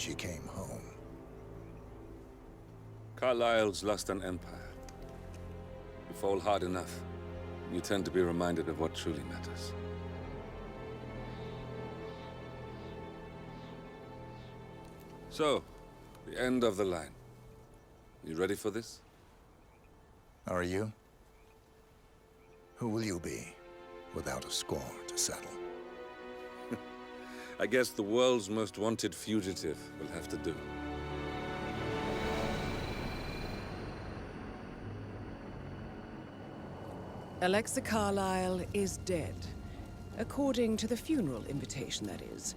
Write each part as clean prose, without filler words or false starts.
she came home. Carlyle's lost an empire. You fall hard enough, you tend to be reminded of what truly matters. So, the end of the line. You ready for this? Are you? Who will you be, without a score to settle? I guess the world's most wanted fugitive will have to do. Alexa Carlyle is dead. According to the funeral invitation, that is.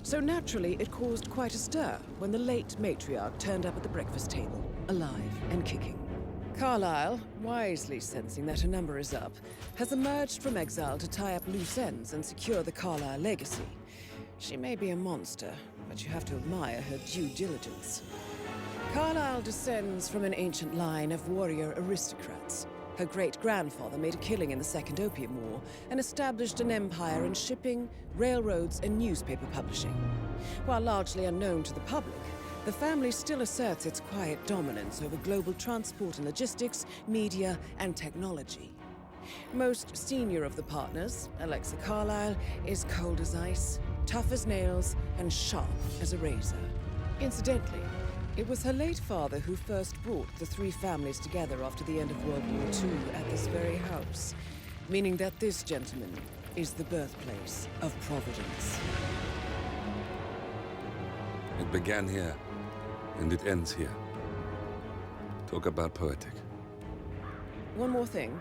So naturally, it caused quite a stir when the late matriarch turned up at the breakfast table, alive and kicking. Carlyle, wisely sensing that her number is up, has emerged from exile to tie up loose ends and secure the Carlyle legacy. She may be a monster, but you have to admire her due diligence. Carlyle descends from an ancient line of warrior aristocrats. Her great-grandfather made a killing in the Second Opium War and established an empire in shipping, railroads, and newspaper publishing. While largely unknown to the public, the family still asserts its quiet dominance over global transport and logistics, media, and technology. Most senior of the partners, Alexa Carlyle, is cold as ice, tough as nails, and sharp as a razor. Incidentally, it was her late father who first brought the three families together after the end of World War II at this very house, meaning that this gentleman is the birthplace of Providence. It began here, and it ends here. Talk about poetic. One more thing.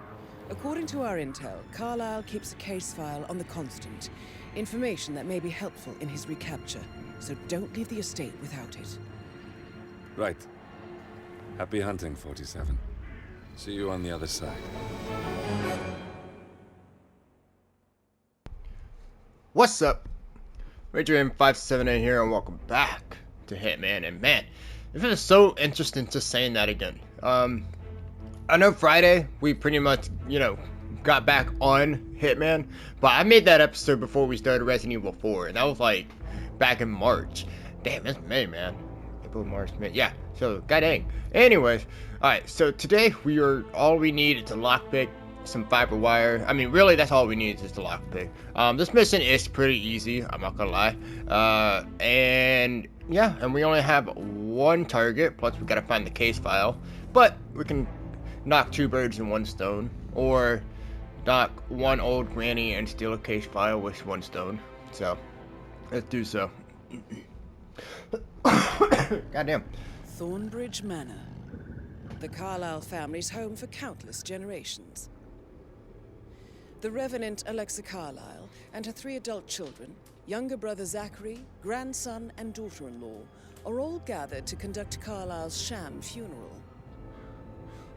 According to our intel, Carlyle keeps a case file on the Constant. Information that may be helpful in his recapture, so don't leave the estate without it. Right. Happy hunting, 47. See you on the other side. What's up? Adrian578 here, and welcome back to Hitman. And man, it feels so interesting just saying that again. I know Friday we pretty much, got back on Hitman, but I made that episode before we started Resident Evil 4, and that was like back in March. Damn, it's May, man. April, March, May. Yeah, so god dang. Anyways, alright, so today all we need is a lockpick, some fiber wire. I mean, really, that's all we need is just a lockpick. This mission is pretty easy, I'm not gonna lie. And yeah, and we only have one target, plus we gotta find the case file. But we can knock two birds in one stone, or knock one old granny and steal a case file with one stone. So, let's do so. Goddamn. Thornbridge Manor. The Carlyle family's home for countless generations. The Revenant Alexa Carlyle and her three adult children, younger brother Zachary, grandson, and daughter-in-law, are all gathered to conduct Carlyle's sham funeral.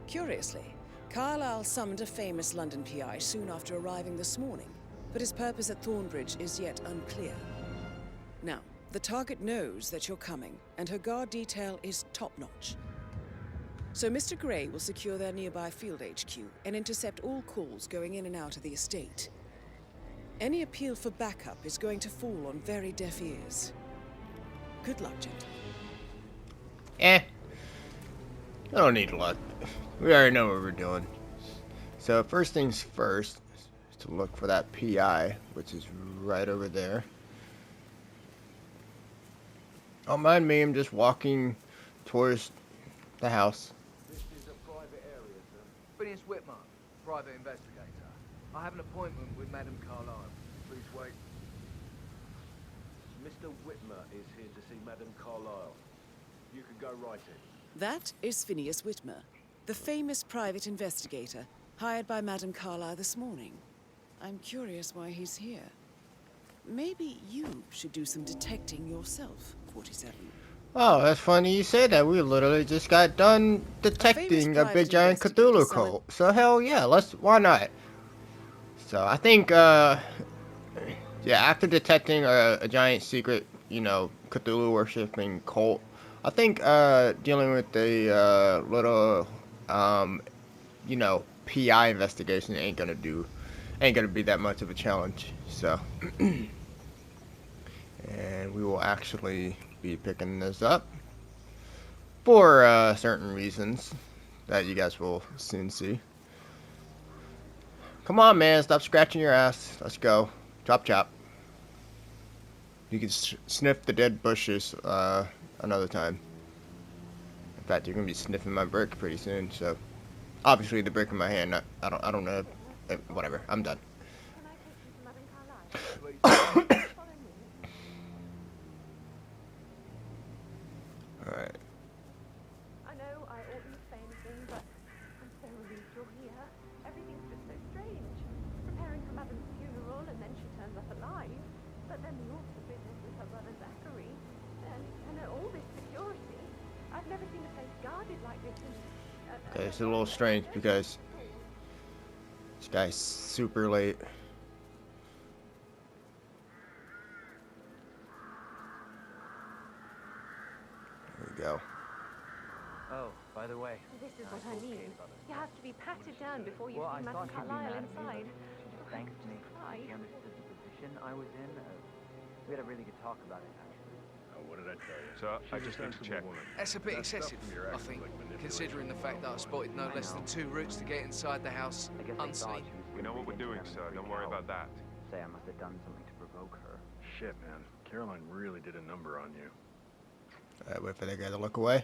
Curiously, Carlyle summoned a famous London PI soon after arriving this morning, but his purpose at Thornbridge is yet unclear. Now, the target knows that you're coming, and her guard detail is top-notch. So Mr. Gray will secure their nearby field HQ and intercept all calls going in and out of the estate. Any appeal for backup is going to fall on very deaf ears. Good luck, gentlemen. I don't need luck. We already know what we're doing. So first things first is to look for that PI, which is right over there. Don't mind me, I'm just walking towards the house. This is a private area, sir. Phineas Whitman, private investigator. I have an appointment with Madame Carlyle. Please wait. Mr. Whitmer is here to see Madame Carlyle. You can go right in. That is Phineas Whitmer, the famous private investigator hired by Madame Carlyle this morning. I'm curious why he's here. Maybe you should do some detecting yourself, 47. Oh, that's funny you say that. We literally just got done detecting a big giant Cthulhu cult. So hell yeah, why not? So I think, yeah, after detecting a giant secret, Cthulhu worshipping cult, I think dealing with the little, PI investigation ain't gonna be that much of a challenge. So, and we will actually be picking this up for certain reasons that you guys will soon see. Come on, man, stop scratching your ass. Let's go. Chop chop. You can sniff the dead bushes another time. In fact, you're gonna be sniffing my brick pretty soon. So, obviously, the brick in my hand. I don't know. Whatever. I'm done. Alright. I know I oughtn't say anything, but I'm so relieved you're here. Everything's just so strange. Preparing for Mother's funeral, and then she turns up alive. But then the awful business with her brother Zachary, and all this security. I've never seen a place guarded like this. Okay, it's a little strange because this guy's super late. There we go. Oh, by the way. This is what I mean. You have to be patted down before you see Madame Carlyle inside. Thanks to me. He understood the position I was in. We had a really good talk about it, actually. What did I tell you? Sir, I just need to check. That's a bit excessive, I think, considering the fact that I spotted no less than 2 routes to get inside the house I guess they thought unseen. she was We know what we're doing, sir. Don't worry about that. Say I must have done something to provoke her. Shit, man. Caroline really did a number on you. Alright, wait for that guy to look away.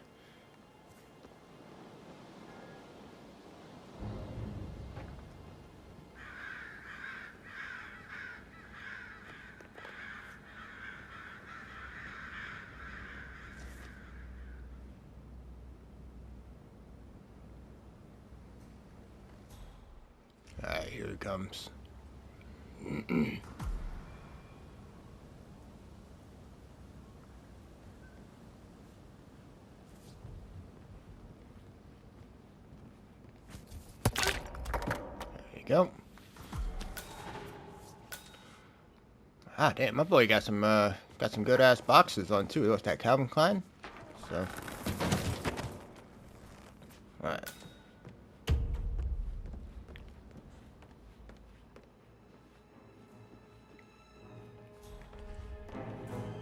Alright, here it comes. Go. Ah, damn, my boy got some good ass boxes on too. What's that, Calvin Klein? So, all right.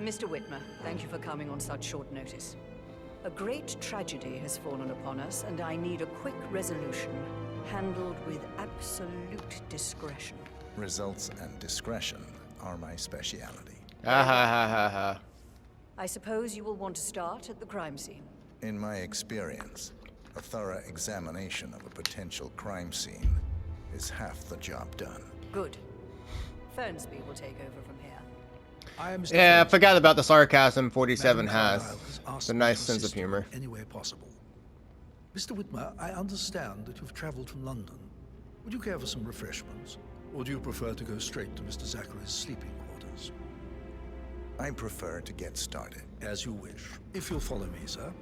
Mr. Whitmer, thank you for coming on such short notice. A great tragedy has fallen upon us, and I need a quick resolution, handled with absolute discretion. Results and discretion are my speciality. Ha ha ha ha ha. I suppose you will want to start at the crime scene. In my experience, a thorough examination of a potential crime scene is half the job done. Good. Fernsby will take over from here. Yeah, I forgot about the sarcasm 47 has. It's a nice sense of humor. Any way possible. Mr. Whitmer, I understand that you've traveled from London. Would you care for some refreshments? Or do you prefer to go straight to Mr. Zachary's sleeping quarters? I prefer to get started. As you wish. If you'll follow me, sir.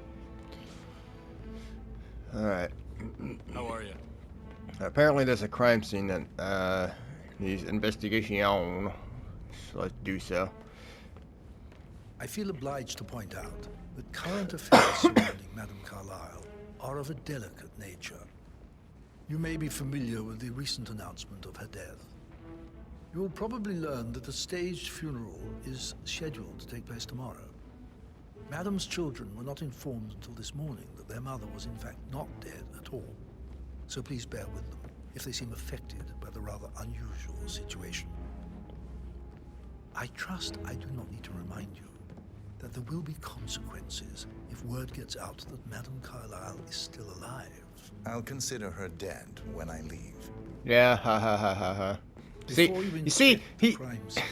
Alright. How are you? Apparently there's a crime scene that needs investigation on. So let's do so. I feel obliged to point out that current affairs surrounding Madame Carlyle are of a delicate nature. You may be familiar with the recent announcement of her death. You will probably learn that a staged funeral is scheduled to take place tomorrow. Madame's children were not informed until this morning that their mother was in fact not dead at all. So please bear with them if they seem affected by the rather unusual situation. I trust I do not need to remind you that there will be consequences if word gets out that Madame Carlyle is still alive. I'll consider her dead when I leave. Yeah, ha ha ha ha ha. See, you see, he. Crime scene,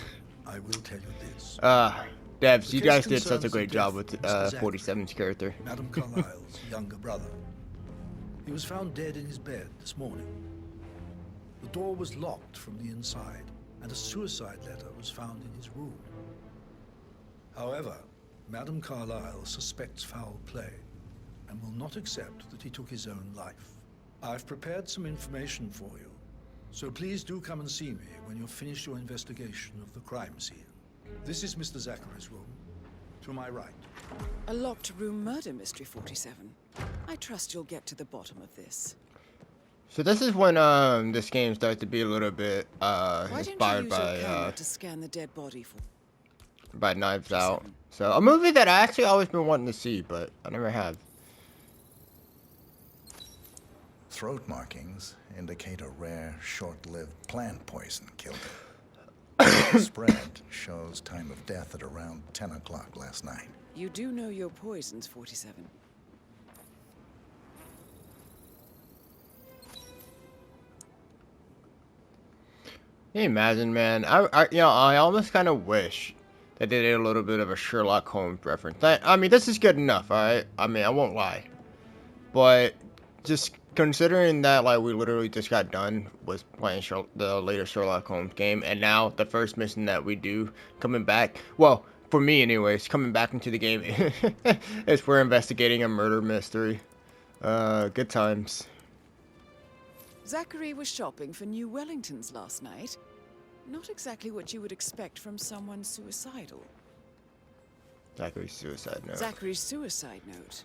I will tell you this. Devs, you The guys case did such a concerns great the job death with of Mr. Zachary, 47's character. Madame Carlyle's younger brother. He was found dead in his bed this morning. The door was locked from the inside, and a suicide letter was found in his room. However, Madame Carlyle suspects foul play and will not accept that he took his own life. I've prepared some information for you, so please do come and see me when you've finished your investigation of the crime scene. This is Mr. Zachary's room, to my right. A locked room murder mystery, 47. I trust you'll get to the bottom of this. So this is when this game starts to be a little bit Why inspired don't you use your by camera to scan the dead body for? by Knives Out. So a movie that I actually always been wanting to see, but I never have. Throat markings indicate a rare, short-lived plant poison killed him. The spread shows time of death at around 10 o'clock last night. You do know your poisons, 47. Can you imagine, man? I almost kind of wish that they did a little bit of a Sherlock Holmes reference. I mean, this is good enough, alright? I mean, I won't lie. But just considering that, like, we literally just got done with playing the latest Sherlock Holmes game, and now the first mission that we do coming back, well, for me anyways, coming back into the game is we're investigating a murder mystery. Good times. Zachary was shopping for new Wellingtons last night. Not exactly what you would expect from someone suicidal. Zachary's suicide note. Zachary's suicide note.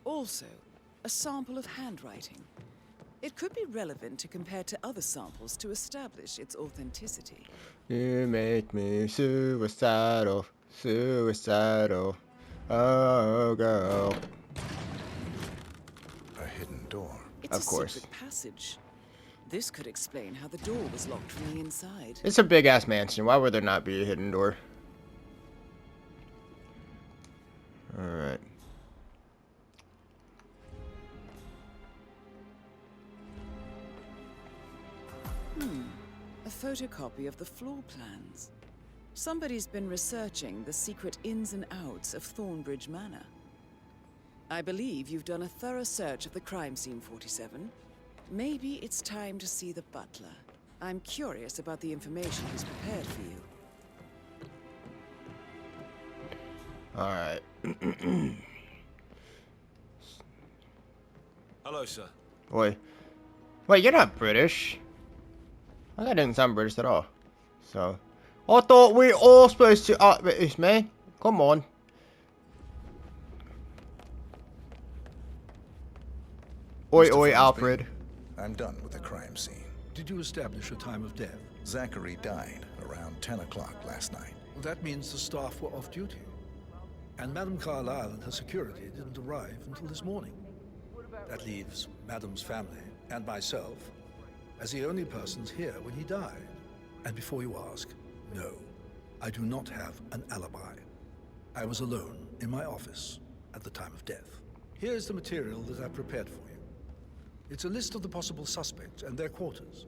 Also, a sample of handwriting. It could be relevant to compare to other samples to establish its authenticity. You make me suicidal, suicidal. Oh, girl. A hidden door. It's of course. Secret passage. This could explain how the door was locked from the inside. It's a big-ass mansion. Why would there not be a hidden door? Alright. A photocopy of the floor plans. Somebody's been researching the secret ins and outs of Thornbridge Manor. I believe you've done a thorough search of the crime scene, 47. Maybe it's time to see the butler. I'm curious about the information he's prepared for you. Alright. Hello, sir. Wait, you're not British. That didn't sound British at all. So, I thought we all supposed to act British, man. Come on. Oi, Mr. oi, Frisbee, Alfred. I'm done with the crime scene. Did you establish a time of death? Zachary died around 10 o'clock last night. Well, that means the staff were off duty. And Madame Carlyle and her security didn't arrive until this morning. That leaves Madame's family and myself as the only persons here when he died. And before you ask, no, I do not have an alibi. I was alone in my office at the time of death. Here's the material that I've prepared for you. It's a list of the possible suspects and their quarters.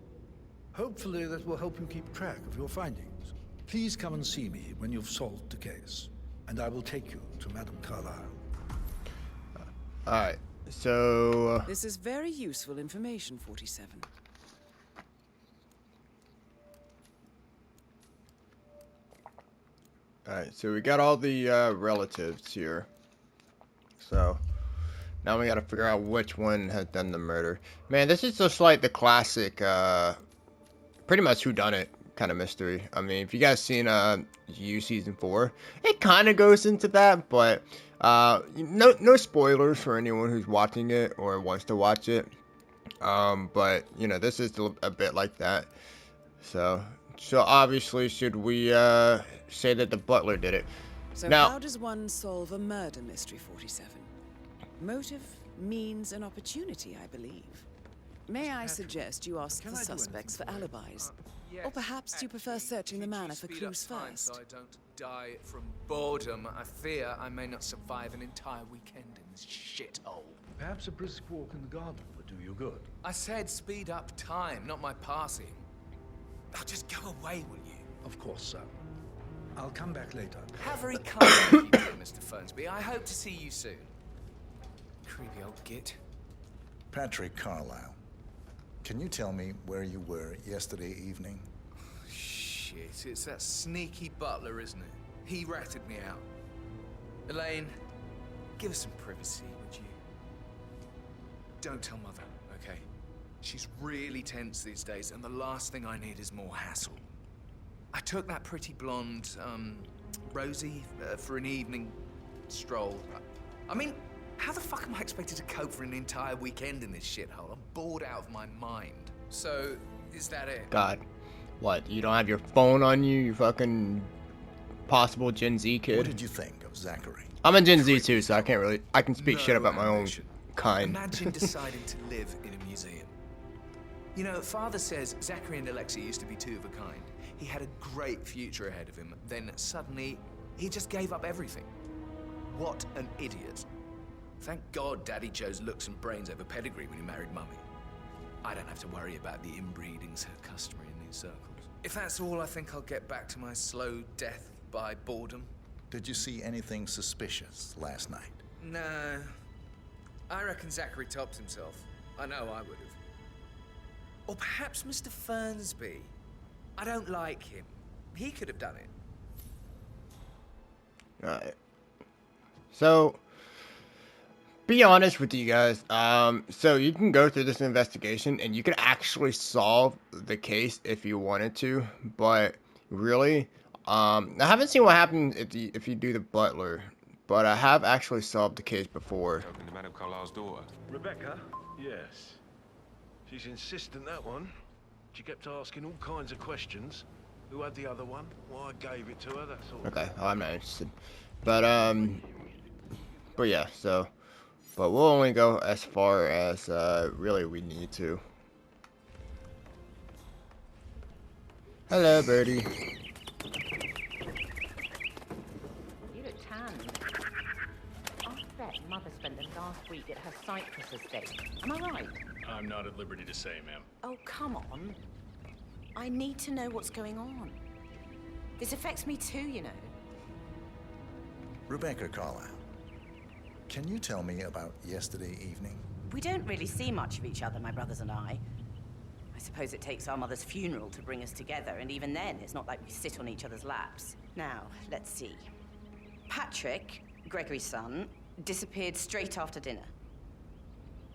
Hopefully that will help you keep track of your findings. Please come and see me when you've solved the case, and I will take you to Madame Carlyle. Alright, so... This is very useful information, 47. Alright, so we got all the relatives here. So, now we gotta figure out which one has done the murder. Man, this is just like the classic, pretty much whodunit kind of mystery. I mean, if you guys seen You Season 4, it kind of goes into that, but no spoilers for anyone who's watching it or wants to watch it. But, you know, this is a bit like that. So obviously, should we say that the butler did it? So now, how does one solve a murder mystery, 47? Motive, means, and opportunity, I believe. May I suggest you ask the suspects for alibis? Yes, Or perhaps you prefer searching the manor for speed up clues time first? So I don't die from boredom. I fear I may not survive an entire weekend in this shithole. Perhaps a brisk walk in the garden would do you good. I said speed up time, not my passing. Now just go away, will you? Of course, sir. I'll come back later. How very kind of you, dear Mr. Fernsby. I hope to see you soon. Creepy old git. Patrick Carlyle, can you tell me where you were yesterday evening? Shit, it's that sneaky butler, isn't it? He ratted me out. Elaine, give us some privacy, would you? Don't tell Mother, okay? She's really tense these days, and the last thing I need is more hassle. I took that pretty blonde, Rosie, for an evening stroll. I mean, how the fuck am I expected to cope for an entire weekend in this shithole? I'm bored out of my mind. So, is that it? God, what? You don't have your phone on you? You fucking possible Gen Z What kid. did you think of Zachary? I'm a Gen Z too, so I can speak shit No about my own ambition. kind. Imagine deciding to live in a museum. You know, Father says Zachary and Alexei used to be two of a kind. He had a great future ahead of him. Then suddenly, he just gave up everything. What an idiot. Thank God Daddy chose looks and brains over pedigree when he married Mummy. I don't have to worry about the inbreeding so customary in these circles. If that's all, I think I'll get back to my slow death by boredom. Did you see anything suspicious last night? No. I reckon Zachary topped himself. I know I would have. Or perhaps Mr. Fernsby. I don't like him. He could have done it. Alright. So, be honest with you guys. So you can go through this investigation and you can actually solve the case if you wanted to, but really, I haven't seen what happens if you do the butler, but I have actually solved the case before. Talking to Madame Carlisle's daughter. Rebecca? Yes. She's insistent, that one. She kept asking all kinds of questions. Who had the other one? Why I gave it to her, that sort of Okay, oh, I'm not interested. But yeah, so, but we'll only go as far as, really we need to. Hello, birdie. You look tanned. I bet Mother spent the last week at her Cyprus estate. Am I right? I'm not at liberty to say, ma'am. Oh, come on. I need to know what's going on. This affects me too, you know. Rebecca Carlisle, can you tell me about yesterday evening? We don't really see much of each other, my brothers and I. I suppose it takes our mother's funeral to bring us together, and even then, it's not like we sit on each other's laps. Now, let's see. Patrick, Gregory's son, disappeared straight after dinner.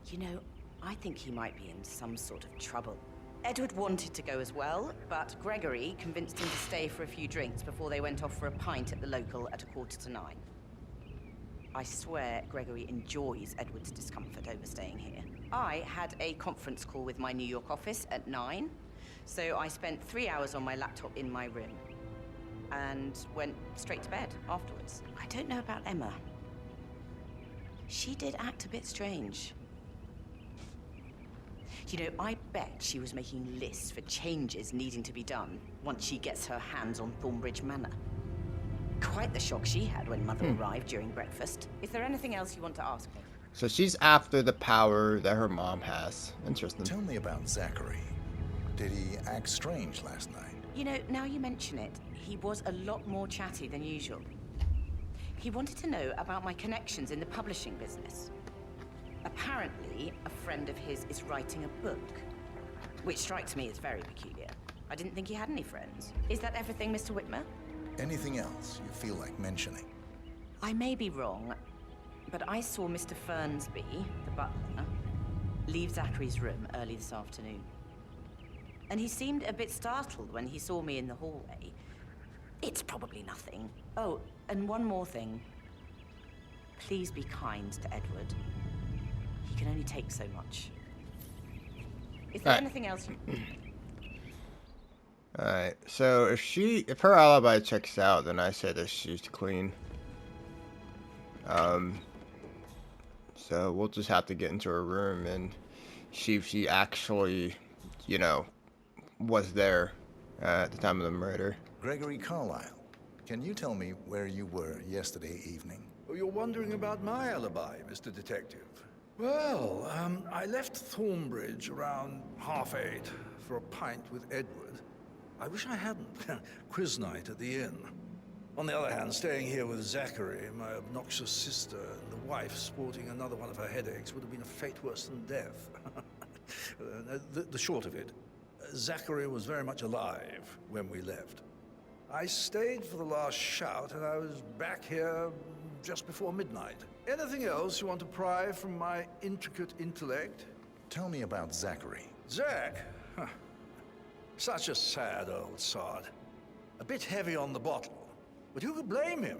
You know, I think he might be in some sort of trouble. Edward wanted to go as well, but Gregory convinced him to stay for a few drinks before they went off for a pint at the local at 9:15. I swear Gregory enjoys Edward's discomfort overstaying here. I had a conference call with my New York office at 9, so I spent 3 hours on my laptop in my room and went straight to bed afterwards. I don't know about Emma. She did act a bit strange. You know, I bet she was making lists for changes needing to be done once she gets her hands on Thornbridge Manor. Quite the shock she had when Mother arrived during breakfast. Is there anything else you want to ask me? So she's after the power that her mom has. Interesting. Tell me about Zachary. Did he act strange last night? You know, now you mention it, he was a lot more chatty than usual. He wanted to know about my connections in the publishing business. Apparently, a friend of his is writing a book, which strikes me as very peculiar. I didn't think he had any friends. Is that everything, Mr. Whitmer? Anything else you feel like mentioning? I may be wrong, but I saw Mr. Fernsby, the butler, leave Zachary's room early this afternoon. And he seemed a bit startled when he saw me in the hallway. It's probably nothing. Oh, and one more thing. Please be kind to Edward. He can only take so much. Is there anything else you... Alright, so if her alibi checks out, then I say that she's clean. So we'll just have to get into her room and see if she actually, you know, was there at the time of the murder. Gregory Carlisle, can you tell me where you were yesterday evening? Oh, you're wondering about my alibi, Mr. Detective. Well, I left Thornbridge around 8:30 for a pint with Edward. I wish I hadn't. Quiz night at the inn. On the other hand, staying here with Zachary, my obnoxious sister, and the wife sporting another one of her headaches would have been a fate worse than death. The short of it, Zachary was very much alive when we left. I stayed for the last shout, and I was back here just before midnight. Anything else you want to pry from my intricate intellect? Tell me about Zachary. Zach? Huh. Such a sad old sod. A bit heavy on the bottle, but who could blame him?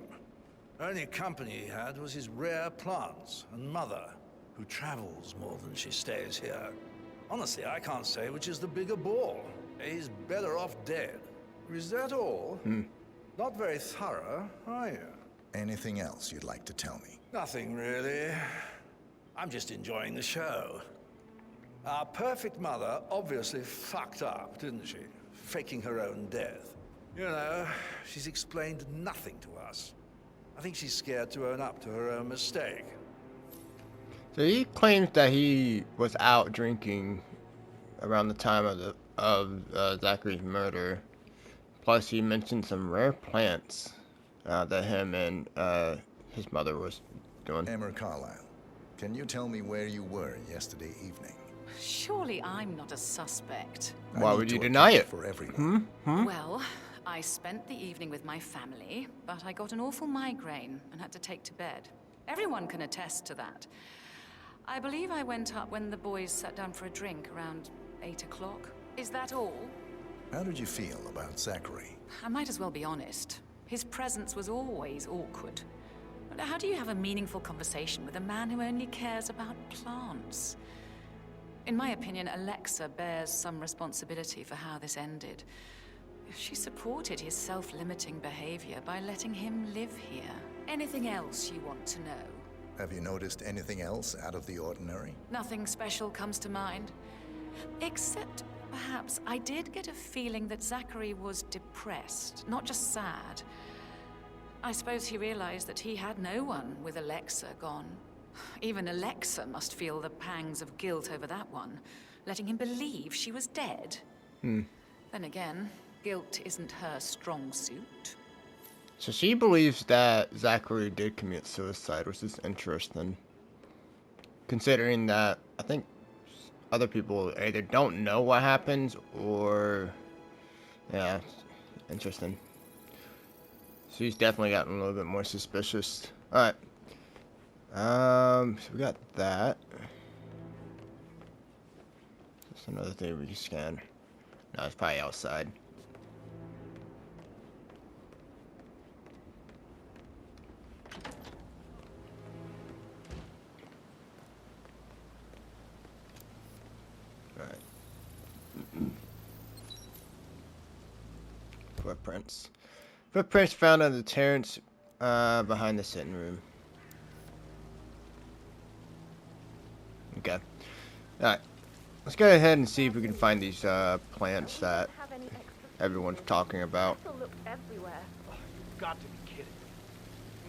Only company he had was his rare plants and Mother, who travels more than she stays here. Honestly, I can't say which is the bigger ball. He's better off dead. Is that all? Not very thorough, are you? Anything else you'd like to tell me? Nothing really. I'm just enjoying the show. Our perfect mother obviously fucked up, didn't she? Faking her own death. You know, she's explained nothing to us. I think she's scared to own up to her own mistake. So he claims that he was out drinking around the time of Zachary's murder. Plus, he mentioned some rare plants that him and his mother was doing. Emma Carlisle, can you tell me where you were yesterday evening? Surely I'm not a suspect. Why would you deny it? For everyone. Well, I spent the evening with my family, but I got an awful migraine and had to take to bed. Everyone can attest to that. I believe I went up when the boys sat down for a drink around 8 o'clock. Is that all? How did you feel about Zachary? I might as well be honest. His presence was always awkward. But how do you have a meaningful conversation with a man who only cares about plants? In my opinion, Alexa bears some responsibility for how this ended. She supported his self-limiting behavior by letting him live here. Anything else you want to know? Have you noticed anything else out of the ordinary? Nothing special comes to mind. Except, perhaps, I did get a feeling that Zachary was depressed, not just sad. I suppose he realized that he had no one with Alexa gone. Even Alexa must feel the pangs of guilt over that one, letting him believe she was dead. Then again, guilt isn't her strong suit. So she believes that Zachary did commit suicide, which is interesting. Considering that, I think other people either don't know what happens or... Yeah, interesting. She's definitely gotten a little bit more suspicious. Alright. So we got that. That's another thing we can scan. No, it's probably outside. Alright. Footprints. Footprints found on the terrace behind the sitting room. Okay. Alright. Let's go ahead and see if we can find these plants that everyone's talking about. Everywhere. You've got to be kidding me.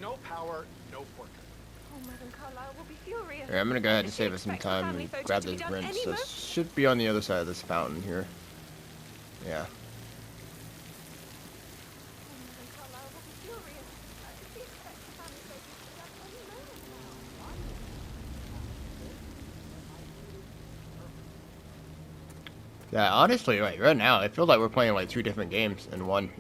No power, no portrait. Oh, Madam Carlisle will be furious. Here, I'm gonna go ahead and save us some time and grab this rinse. So should be on the other side of this fountain here. Yeah. Yeah, honestly, like, right now, I feel like we're playing like two different games in one.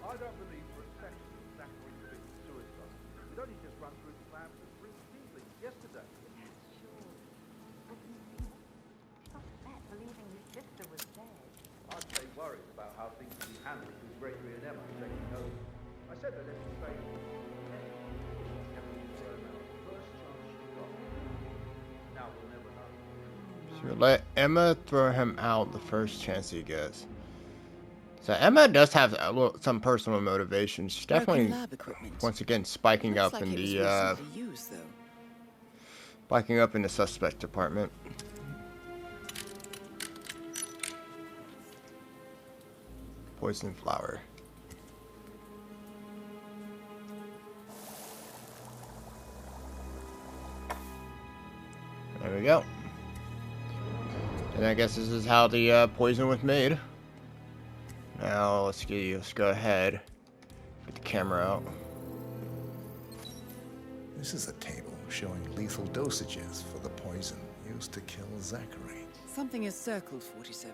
I don't believe for a second that Zachary committed suicide. We'd only just run through the plans with Prince Beasley yesterday. Believing his sister was dead. I'd say worried about how things will be handled with Gregory and Emma taking over. I said that let's be faithful. Now we'll never know. So let Emma throw him out the first chance he gets. So Emma does have a little, some personal motivations. She's definitely, once again, spiking up in the spiking up in the suspect department. Poison flower. There we go. And I guess this is how the poison was made. Now let's go ahead, get the camera out. This is a table showing lethal dosages for the poison used to kill Zachary. Something is circled, 47.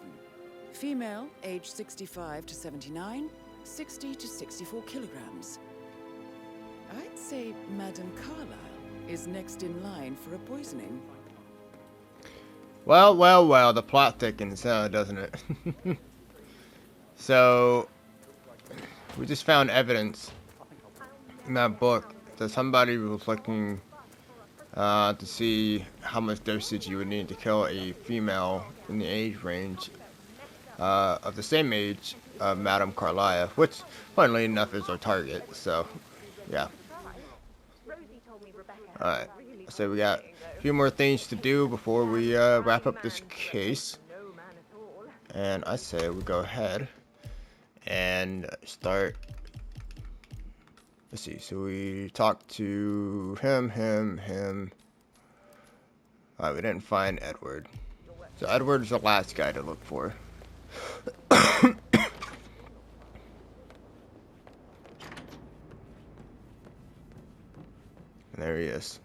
Female, age 65 to 79, 60 to 64 kilograms. I'd say Madame Carlisle is next in line for a poisoning. Well, well, well, the plot thickens, doesn't it? So, we just found evidence in that book that somebody was looking to see how much dosage you would need to kill a female in the age range of the same age of Madame Carlyle, which, funnily enough, is our target. So, yeah. Alright, so we got a few more things to do before we wrap up this case. And I say we go ahead and start. Let's see, so we talked to him. Alright, we didn't find Edward. So Edward's the last guy to look for. And there he is.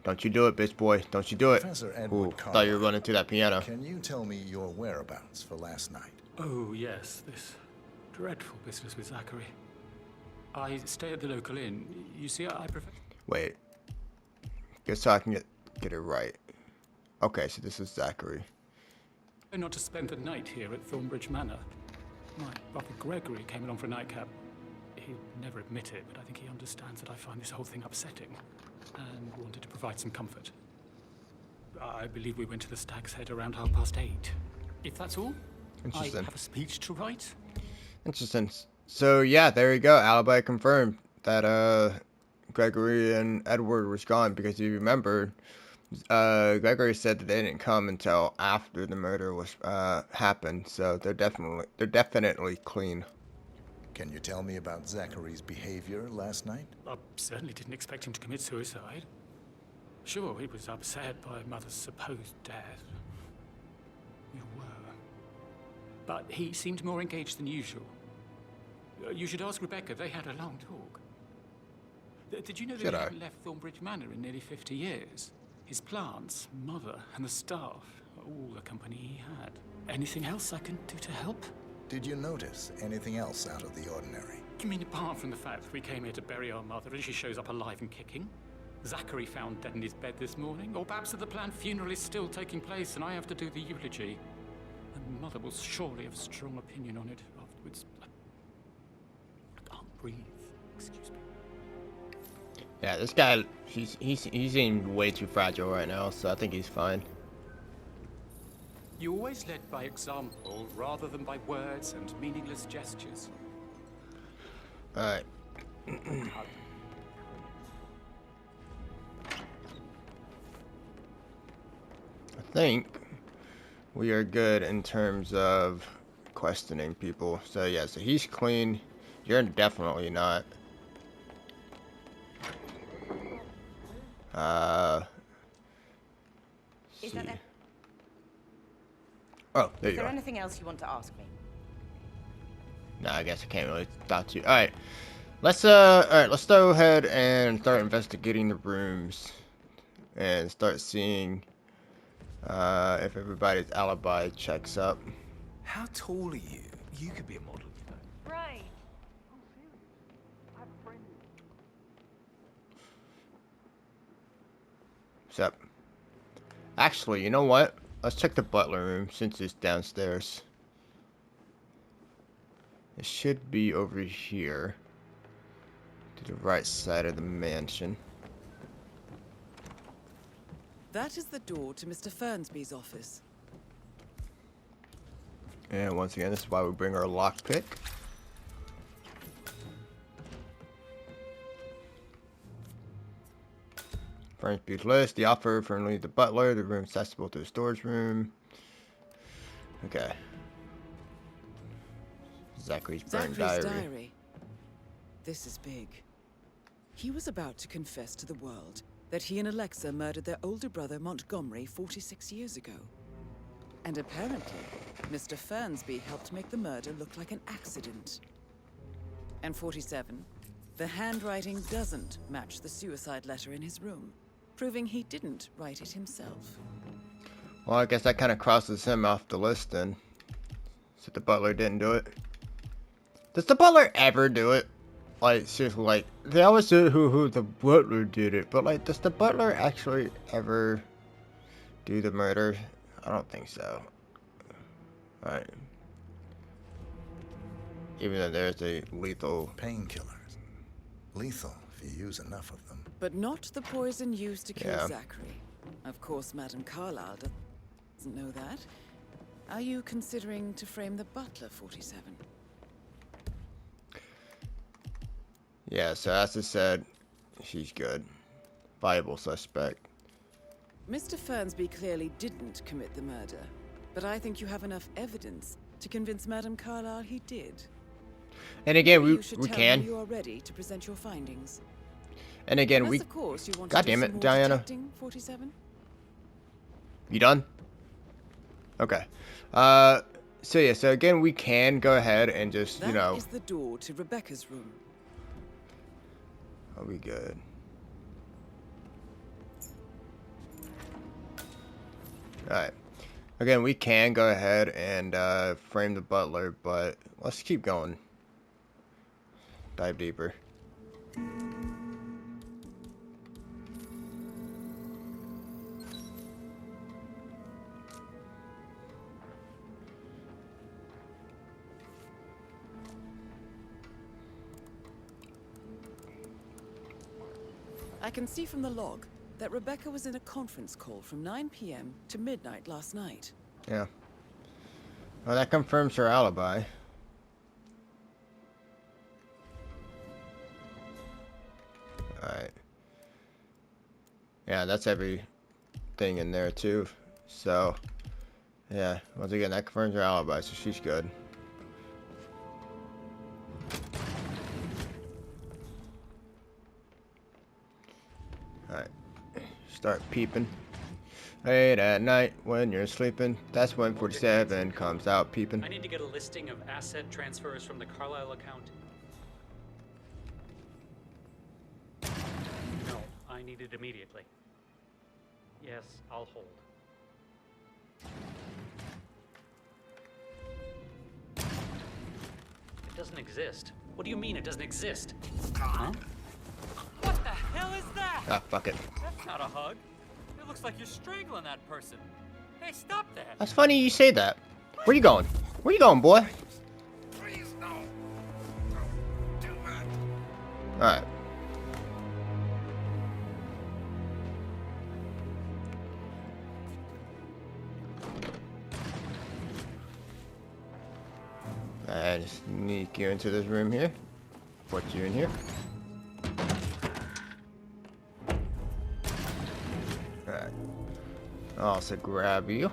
Don't you do it, bitch boy. Don't you do it. Professor Edward Ooh, thought you were running to that piano. Can you tell me your whereabouts for last night? Oh, yes, this dreadful business with Zachary. I stay at the local inn. You see, I prefer... Wait. Just so I can get it right. Okay, so this is Zachary. Not to spend the night here at Thornbridge Manor. My brother Gregory came along for a nightcap. He'd never admit it, but I think he understands that I find this whole thing upsetting and wanted to provide some comfort. I believe we went to the Stag's Head around 8:30. If that's all, I have a speech to write. Interesting. So yeah, there you go. Alibi confirmed that Gregory and Edward was gone because you remember Gregory said that they didn't come until after the murder was happened. So they're definitely clean. Can you tell me about Zachary's behavior last night? I certainly didn't expect him to commit suicide. Sure, he was upset by Mother's supposed death. We were. But he seemed more engaged than usual. You should ask Rebecca. They had a long talk. Did you know that he hadn't left Thornbridge Manor in nearly 50 years? His plants, Mother, and the staff, all the company he had. Anything else I can do to help? Did you notice anything else out of the ordinary? You mean apart from the fact that we came here to bury our mother and she shows up alive and kicking? Zachary found dead in his bed this morning? Or perhaps that the planned funeral is still taking place and I have to do the eulogy? And Mother will surely have a strong opinion on it afterwards. I can't breathe. Excuse me. Yeah, this guy, he's seeming way too fragile right now, so I think he's fine. You always led by example rather than by words and meaningless gestures. Alright. I think we are good in terms of questioning people. So yeah, so he's clean. You're definitely not. Is that there? Oh, there Is you there are. anything else you want to ask me? No, I guess I can't really talk to you. Alright. Let's go ahead and start investigating the rooms and start seeing if everybody's alibi checks up. How tall are you? You could be a model, you know. Right. What's up? Actually, you know what? Let's check the butler room since it's downstairs. It should be over here. To the right side of the mansion. That is the door to Mr. Fernsby's office. And once again, this is why we bring our lockpick. Fernsby's list, the offer from the butler, the room accessible to the storage room. Okay. Zachary's burned diary. This is big. He was about to confess to the world that he and Alexa murdered their older brother Montgomery 46 years ago. And apparently, Mr. Fernsby helped make the murder look like an accident. And 47, the handwriting doesn't match the suicide letter in his room, proving he didn't write it himself. Well, I guess that kind of crosses him off the list then. So the butler didn't do it. Does the butler ever do it? Like, seriously, like, they always say who the butler did it, but like, does the butler actually ever do the murder? I don't think so. Alright. Even though there's a lethal... Painkillers. Lethal if you use enough of them. But not the poison used to kill Yeah. Zachary. Of course, Madame Carlyle doesn't know that. Are you considering to frame the butler, 47? Yeah, so as I said, she's good. Viable suspect. Mr. Fernsby clearly didn't commit the murder, but I think you have enough evidence to convince Madame Carlyle he did. And again, Maybe you should we tell can. him you are ready to present your findings. And again, Unless, we. of course, you want God to do damn some it, more Diana. detecting, 47? You done? Okay. So yeah, so again, we can go ahead and just, you know. That is the door to Rebecca's room. Are we good? Alright. Again, we can go ahead and frame the butler, but let's keep going. Dive deeper. I can see from the log that Rebecca was in a conference call from 9 p.m. to midnight last night. Yeah. Well, that confirms her alibi. Alright. Yeah, that's everything in there too. So, yeah, once again, that confirms her alibi, so she's good. Alright. Start peeping. Late at night when you're sleeping, that's when 47 comes out peeping. I need to get a listing of asset transfers from the Carlyle account. No, I need it immediately. Yes, I'll hold. It doesn't exist. What do you mean it doesn't exist? Huh? What the hell is that? Ah, fuck it. That's not a hug. It looks like you're strangling that person. Hey, stop that. That's funny you say that. Where you going? Where you going, boy? Please, no. Alright. I just sneak you into this room here. Put you in here. Alright. I'll also grab you.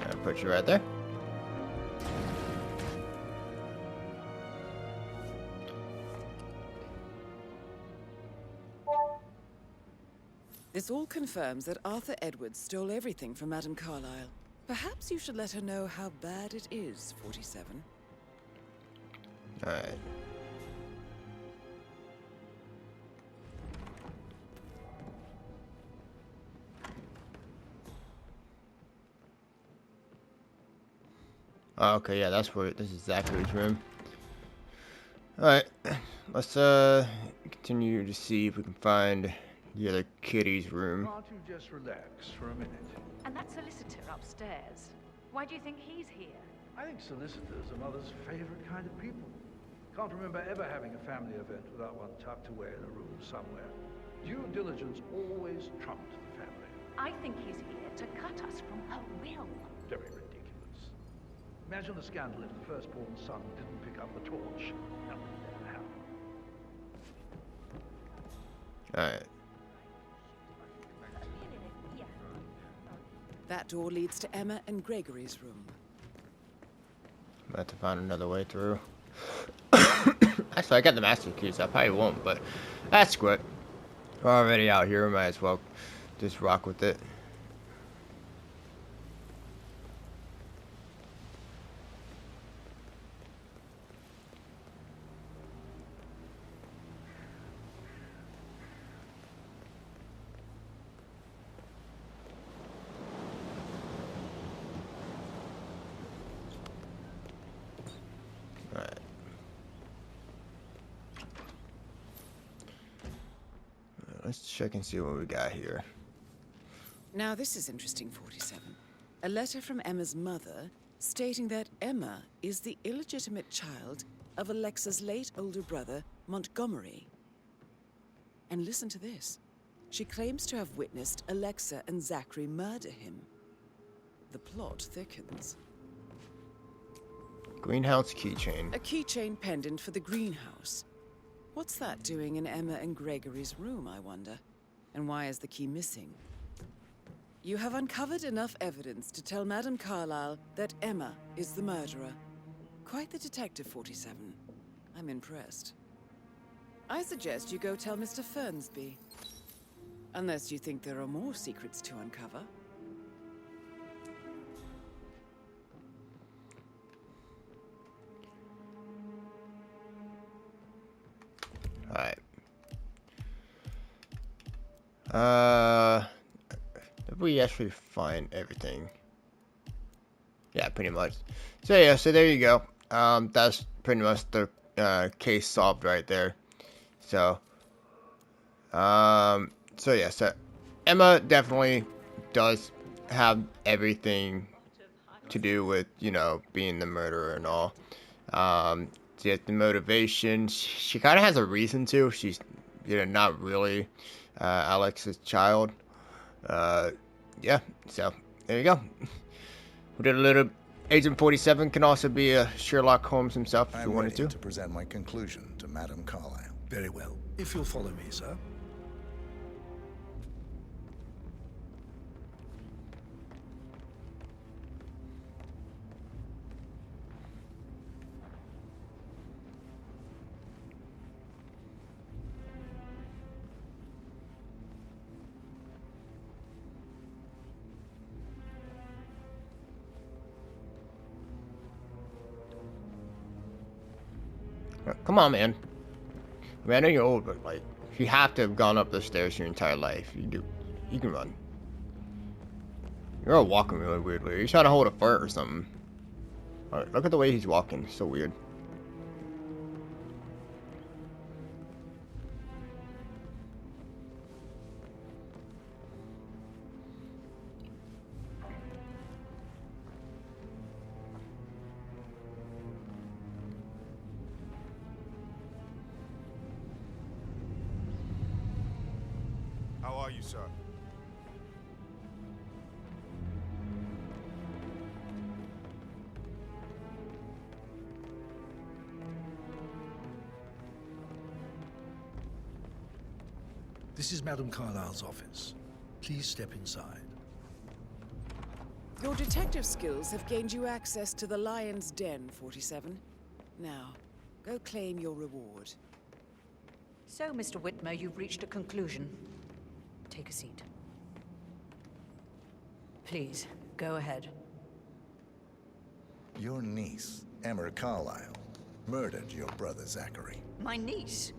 And put you right there. This all confirms that Arthur Edwards stole everything from Madame Carlyle. Perhaps you should let her know how bad it is, 47. Alright. Oh, okay, yeah, that's where this is Zachary's room. Alright. Let's continue to see if we can find the other kitty's room. Can't you just relax for a minute? And that solicitor upstairs, why do you think he's here? I think solicitors are Mother's favorite kind of people. Can't remember ever having a family event without one tucked away in a room somewhere. Due diligence always trumped the family. I think he's here to cut us from her will. Very ridiculous. Imagine the scandal if the firstborn son didn't pick up the torch. That would never happen. Alright. That door leads to Emma and Gregory's room. I'm about to find another way through. Actually, I got the master key, so I probably won't, but that's good. We're already out here, we might as well just rock with it. Let's check and see what we got here. Now this is interesting, 47. A letter from Emma's mother stating that Emma is the illegitimate child of Alexa's late older brother, Montgomery. And listen to this. She claims to have witnessed Alexa and Zachary murder him. The plot thickens. Greenhouse keychain. A keychain pendant for the greenhouse. What's that doing in Emma and Gregory's room, I wonder? And why is the key missing? You have uncovered enough evidence to tell Madame Carlyle that Emma is the murderer. Quite the detective, 47. I'm impressed. I suggest you go tell Mr. Fernsby. Unless you think there are more secrets to uncover. Alright. Did we actually find everything? Yeah, pretty much. So yeah, so there you go. That's pretty much the case solved right there. So yeah, so Emma definitely does have everything to do with, you know, being the murderer and all. She has the motivation. She kind of has a reason to. She's, you know, not really Alex's child. Yeah, so there you go. We did a little. Agent 47 can also be a Sherlock Holmes himself if you wanted to. To present my conclusion to Madame Carlyle. Very well. If you'll follow me, sir. Come on, man. I mean, I know you're old, but like, you have to have gone up the stairs your entire life. You can run. You're all walking really weirdly. You're trying to hold a fart or something. Alright, look at the way he's walking. So weird. How are you, sir? This is Madame Carlyle's office. Please step inside. Your detective skills have gained you access to the Lion's Den, 47. Now, go claim your reward. So, Mr. Whitmer, you've reached a conclusion. Take a seat. Please, go ahead. Your niece, Emma Carlyle, murdered your brother Zachary. My niece?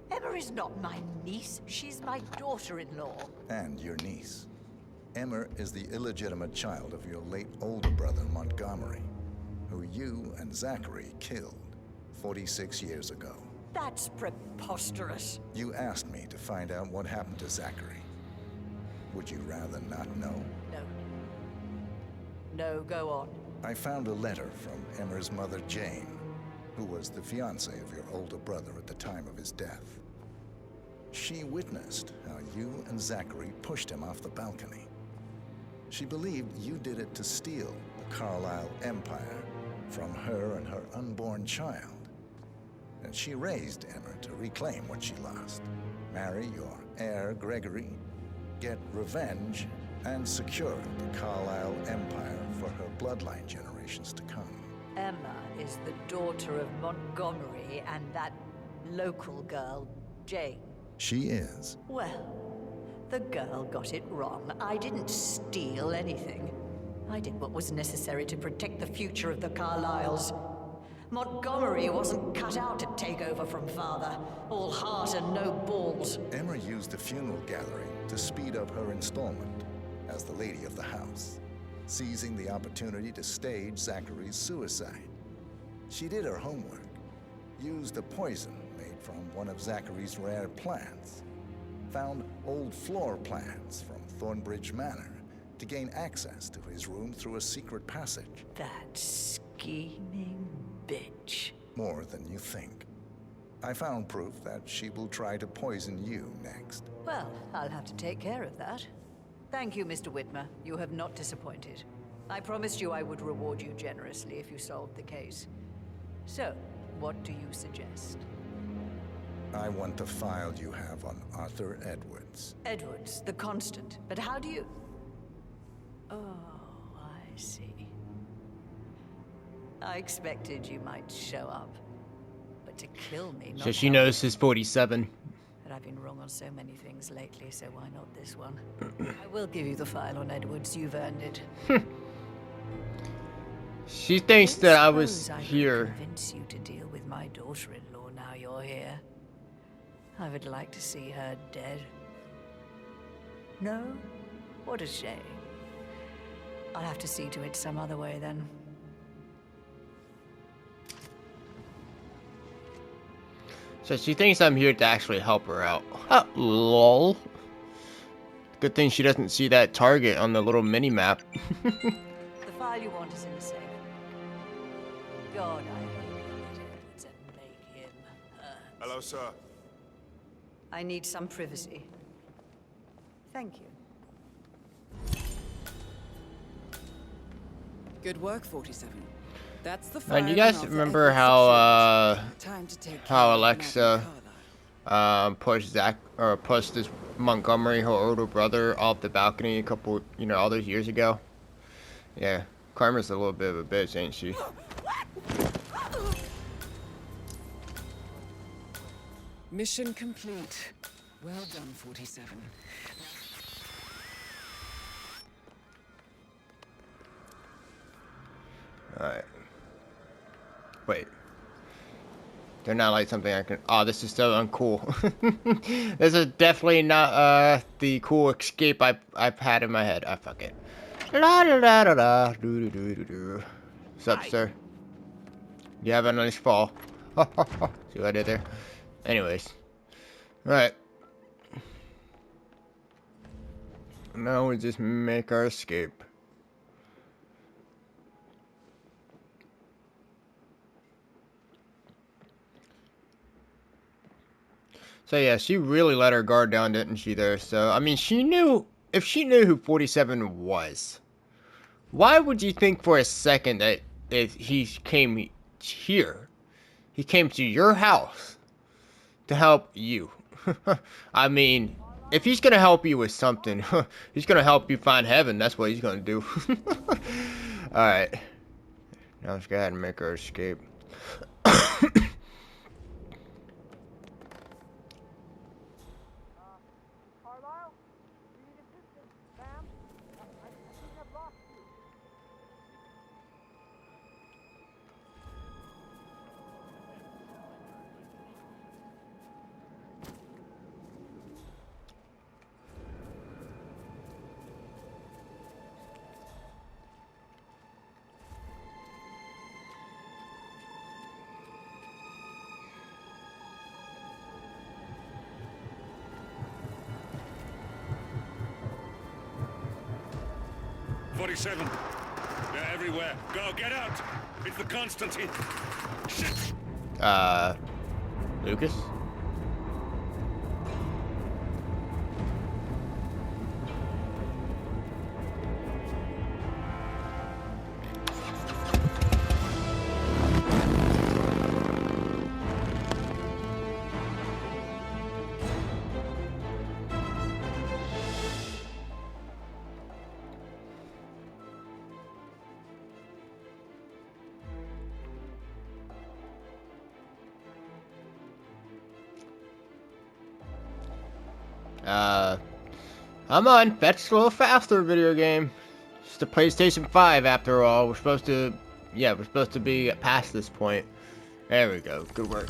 Emma is not my niece. She's my daughter-in-law. And your niece. Emma is the illegitimate child of your late older brother Montgomery, who you and Zachary killed 46 years ago. That's preposterous. You asked me to find out what happened to Zachary. Would you rather not know? No. No, go on. I found a letter from Emma's mother, Jane, who was the fiancée of your older brother at the time of his death. She witnessed how you and Zachary pushed him off the balcony. She believed you did it to steal the Carlyle empire from her and her unborn child. And she raised Emma to reclaim what she lost. Marry your heir, Gregory, get revenge, and secure the Carlyle empire for her bloodline generations to come. Emma is the daughter of Montgomery and that local girl, Jane. She is. Well, the girl got it wrong. I didn't steal anything. I did what was necessary to protect the future of the Carlyles. Montgomery wasn't cut out to take over from father. All heart and no balls. Emma used the funeral gallery to speed up her installment as the lady of the house, seizing the opportunity to stage Zachary's suicide. She did her homework, used a poison made from one of Zachary's rare plants, found old floor plans from Thornbridge Manor to gain access to his room through a secret passage. That scheming bitch. More than you think. I found proof that she will try to poison you next. Well, I'll have to take care of that. Thank you, Mr. Whitmer. You have not disappointed. I promised you I would reward you generously if you solved the case. So, what do you suggest? I want the file you have on Arthur Edwards. Edwards, the Constant. But how do you... Oh, I see. I expected you might show up. But to kill me, not So she help knows me. his 47. But I've been wrong on so many things lately, so why not this one? I will give you the file on Edwards. You've earned it. She thinks that I was Suppose I could here. convince you to deal with my daughter-in-law now you're here. I would like to see her dead. No? What a shame. I'll have to see to it some other way then. So she thinks I'm here to actually help her out. Lol. Good thing she doesn't see that target on the little mini map. The file you want is in the safe. God, I hope you get Edwards and make him hurt. Hello, sir. I need some privacy. Thank you. Good work, 47. That's the file. And you guys remember how Alexa pushed this Montgomery, her older brother, off the balcony a couple, all those years ago? Yeah, Karma's a little bit of a bitch, ain't she? Mission complete. Well done, 47. Alright. Wait. They're not like something I can... Oh, this is so uncool. This is definitely not the cool escape I've had in my head. Ah, fuck it. La da da da da. Do do do do do. What's up, sir? You have a nice fall. See what I did there? Anyways. Alright. Now we just make our escape. So yeah, she really let her guard down, didn't she, there? So, I mean, she knew... If she knew who 47 was, why would you think for a second that if he came here, he came to your house to help you? I mean, if he's gonna help you with something, he's gonna help you find heaven. That's what he's gonna do. Alright. Now let's go ahead and make our escape. They're everywhere. Go, get out! It's the Constantine. Shit! Lucas? Come on, fetch a little faster, video game. It's the PlayStation 5 after all. We're supposed to be past this point. There we go. Good work.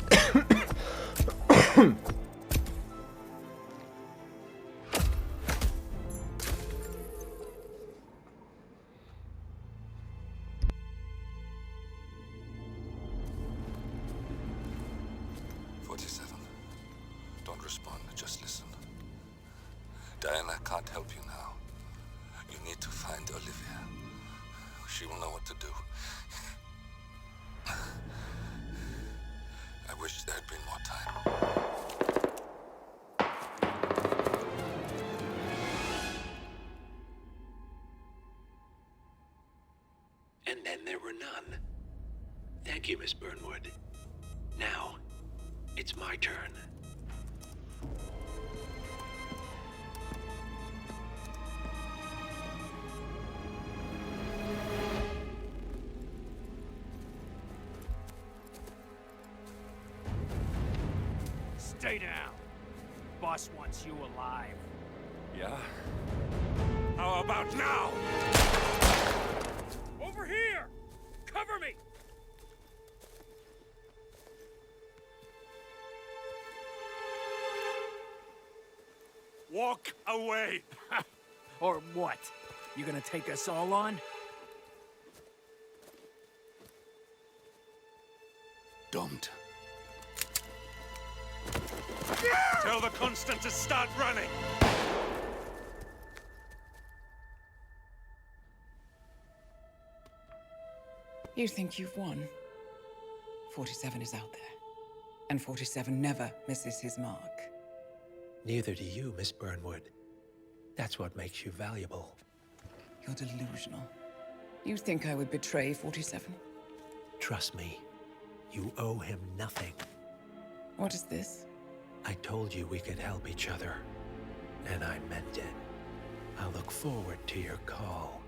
Diana can't help you now. You need to find Olivia. She will know what to do. I wish there had been more time. and then there were none. Thank you, Miss Burnwood. Now, it's my turn. Stay down. Boss wants you alive. Yeah? How about now? Over here! Cover me! Walk away! Or what? You gonna take us all on? Don't. Tell the Constant to start running! You think you've won? 47 is out there. And 47 never misses his mark. Neither do you, Miss Burnwood. That's what makes you valuable. You're delusional. You think I would betray 47? Trust me, you owe him nothing. What is this? I told you we could help each other, and I meant it. I look forward to your call.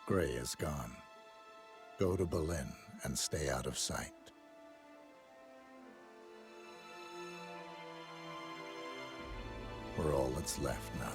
Gray is gone. Go to Berlin and stay out of sight. We're all that's left now.